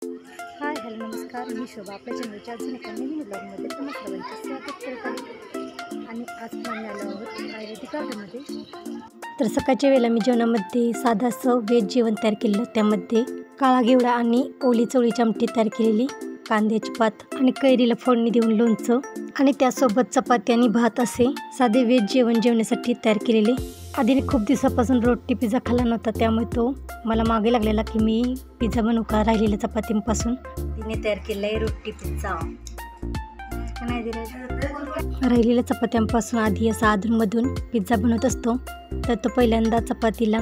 Hi hello नमस्कार, मी शोभा आपल्या चॅनलच्या अजून एका नवीन ब्लॉगमध्ये तुम्हा सर्वांचे स्वागत करत आहे. आणि आज आम्ही आलो आहोत आयुर्वेदिक गार्डनमध्ये. तर सकाळच्या वेळेला मी जेवणामध्ये साधं असं व्हेज जेवण तयार केलं. त्यामध्ये काळा घेवडा आणि ओली चवळीची आमटी तयार केलेली, कांद्याची पात आणि कैरीला फोडणी देऊन लोणचं आणि त्यासोबत चपाती आणि भात असे साधे व्हेज जेवण जेवण्यासाठी तयार केलेले. आधीने खूप दिवसापासून रोटी पिझ्झा खाल्ला नव्हता, त्यामुळे तो मला मागे लागलेला की मी पिझ्झा बनवू का राहिलेल्या चपातींपासून. तिने तयार केला आहे रोटी पिझ्झा. राहिलेल्या चपात्यांपासून आधी असा अधूनमधून पिझ्झा बनवत असतो. तर तो पहिल्यांदा चपातीला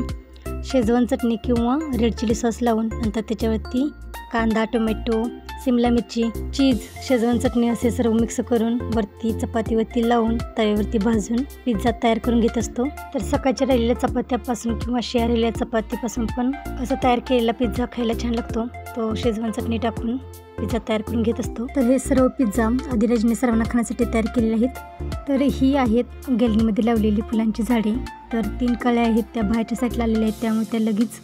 शेजवान चटणी किंवा रेड चिली सॉस लावून नंतर त्याच्यावरती कांदा, टोमॅटो, शिमला मिरची, चीज, शेजवान चटणी असे सर्व मिक्स करून वरती चपातीवरती लावून तव्यावरती भाजून पिझ्झा तयार करून घेत असतो. तर सकाळच्या राहिलेल्या चपात्यापासून किंवा शिळ्या राहिलेल्या चपातीपासून पण असं तयार केलेला पिझ्झा खायला छान लागतो. तो शेजवान चटणी टाकून पिझ्झा तयार करून घेत असतो. तर हे सर्व पिझ्झा आदिराजने सर्वांना खाण्यासाठी तयार केलेले आहेत. तर ही आहेत गॅलरीमध्ये लावलेली फुलांची झाडे. तर 3 कळ्या आहेत, त्या बाहेरच्या साईडला आलेल्या आहेत, त्यामुळे त्या लगेच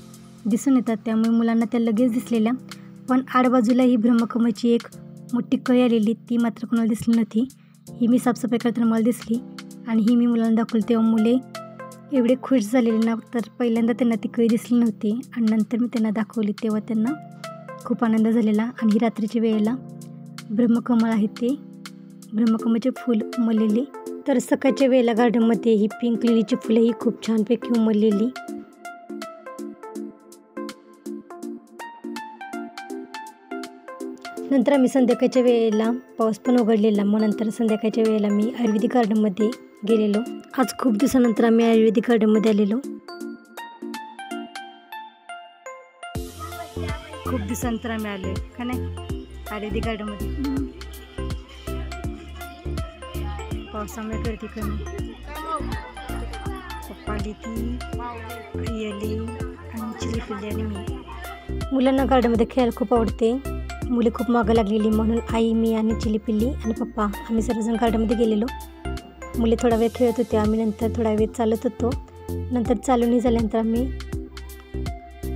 दिसून येतात. त्यामुळे मुलांना त्या लगेच दिसलेल्या. पण आडबाजूला ही ब्रह्मकमळची एक मोठी कळी आलेली, ती मात्र कोणाला दिसली नव्हती. ही मी साफसफाई करताना मला दिसली आणि ही मी मुलांना दाखवली. तेव्हा मुले एवढे खुश झालेले ना. तर पहिल्यांदा त्यांना ती कळी दिसली नव्हती आणि नंतर मी त्यांना दाखवली तेव्हा त्यांना खूप आनंद झालेला. आणि ही रात्रीच्या वेळेला ब्रह्मकमळ आहे, ते ब्रह्मकमळचे फूल उमललेले. तर सकाळच्या वेळेला गार्डनमध्ये ही पिंक लिलीची फुले ही खूप छानपैकी उमललेली. नंतर आम्ही संध्याकाळच्या वेळेला पाऊस पण उघडलेला. मग नंतर संध्याकाळच्या वेळेला मी आयुर्वेदिक गार्डनमध्ये गेलेलो. आज खूप दिवसानंतर आम्ही आयुर्वेदिक गार्डनमध्ये आलेलो. खूप दिवसानंतर आम्ही आलो का नाही आयुर्वेदिक गार्डनमध्ये. पावसामुळे गर्दी कमी. पप्पा आली, ती आई आली आणि चिली पिल्ली आणि मी. मुलांना गार्डनमध्ये खेळायला खूप आवडते. मुले खूप मागं लागलेली, म्हणून आई, मी आणि चिली पिल्ली आणि पप्पा आम्ही सर्वजण गार्डनमध्ये गेलेलो. मुले थोडा वेळ खेळत होते, आम्ही नंतर थोडा वेळ चालत होतो. नंतर चालून झाल्यानंतर आम्ही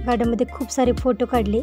गार्डनमध्ये खूप सारे फोटो काढले.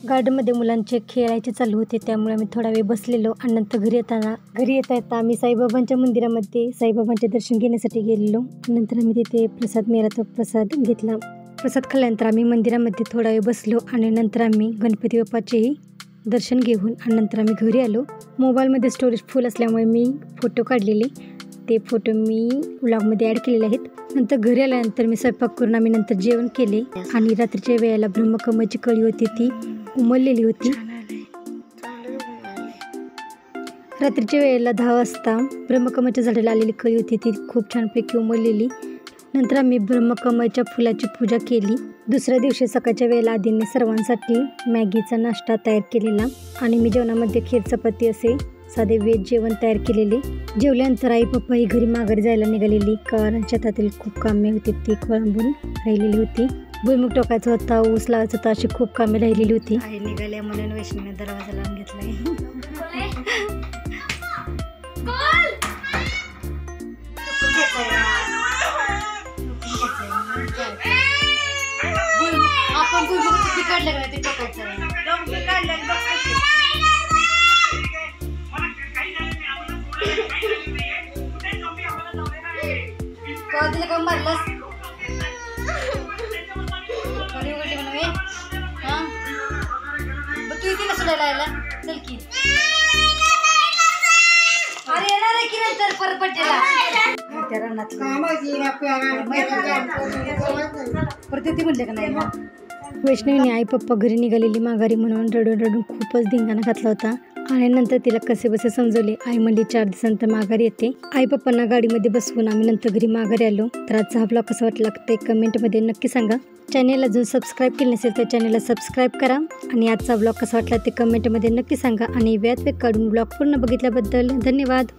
गार्डनमध्ये मुलांचे खेळायचे चालू होते, त्यामुळे आम्ही थोडा वेळ बसलेलो. आणि नंतर घरी येता येता आम्ही साईबाबांच्या मंदिरामध्ये साईबाबांचे दर्शन घेण्यासाठी गेलेलो. नंतर आम्ही तिथे प्रसाद मिळाला, तो प्रसाद घेतला. प्रसाद खाल्ल्यानंतर आम्ही मंदिरामध्ये थोडा वेळ बसलो आणि नंतर आम्ही गणपती बाप्पाचेही दर्शन घेऊन आणि नंतर आम्ही घरी आलो. मोबाईलमध्ये स्टोरेज फुल असल्यामुळे मी फोटो काढलेले, ते फोटो मी व्लॉगमध्ये ॲड केलेले आहेत. नंतर घरी आल्यानंतर मी स्वयंपाक करून आम्ही नंतर जेवण केले. आणि रात्रीच्या वेळेला ब्रह्मकमळची कळी होती, ती उमललेली होती. रात्रीच्या वेळेला 10 वाजता ब्रह्मकमळच्या झाडाला आलेली कळी होती, ती खूप छानपैकी उमललेली. नंतर आम्ही ब्रह्मकमळच्या फुलाची पूजा केली. दुसऱ्या दिवशी सकाळच्या वेळेला आधीने सर्वांसाठी मॅगीचा नाश्ता तयार केलेला आणि मी जेवणामध्ये खीर, चपाती असे साधे व्हेज जेवण तयार केलेले. जेवल्यानंतर आई पप्पा ही घरी माघारी जायला निघालेली, कारण शेतातील खूप कामे होती ती खोळंबून राहिलेली होती. भुईमुग टोकायचा होता, ऊस लावायचा होता, अशी खूप कामे राहिलेली होती. आई निघाल्या म्हणून वैष्णवीने दरवाजा लावून घेतलाय. आपण भुईमुग किती काढलं का ते टोकायचं. दिलं का मारलास उघडली म्हणून हा तू इथे कसं लायला चल की. अरे येणार आहे की नंतर परत पट्टेला परत ती म्हटले का नाही. वैष्णवीने आई पप्पा घरी निघालेली माघारी म्हणून रडून रडून खूपच धिंगाणा घातला होता. आणि नंतर तिला कसे बसे समजवले. आई म्हणली 4 दिवसानंतर माघारी येते. आई पप्पांना गाडीमध्ये बसवून आम्ही नंतर घरी माघारी आलो. तर आजचा हा ब्लॉग कसा वाटला ते कमेंटमध्ये नक्की सांगा. चॅनेल अजून सबस्क्राईब केले नसेल तर चॅनेलला सबस्क्राईब करा. आणि आजचा ब्लॉग कसा वाटला ते कमेंटमध्ये नक्की सांगा. आणि वेळात वेळ काढून ब्लॉग पूर्ण बघितल्याबद्दल धन्यवाद.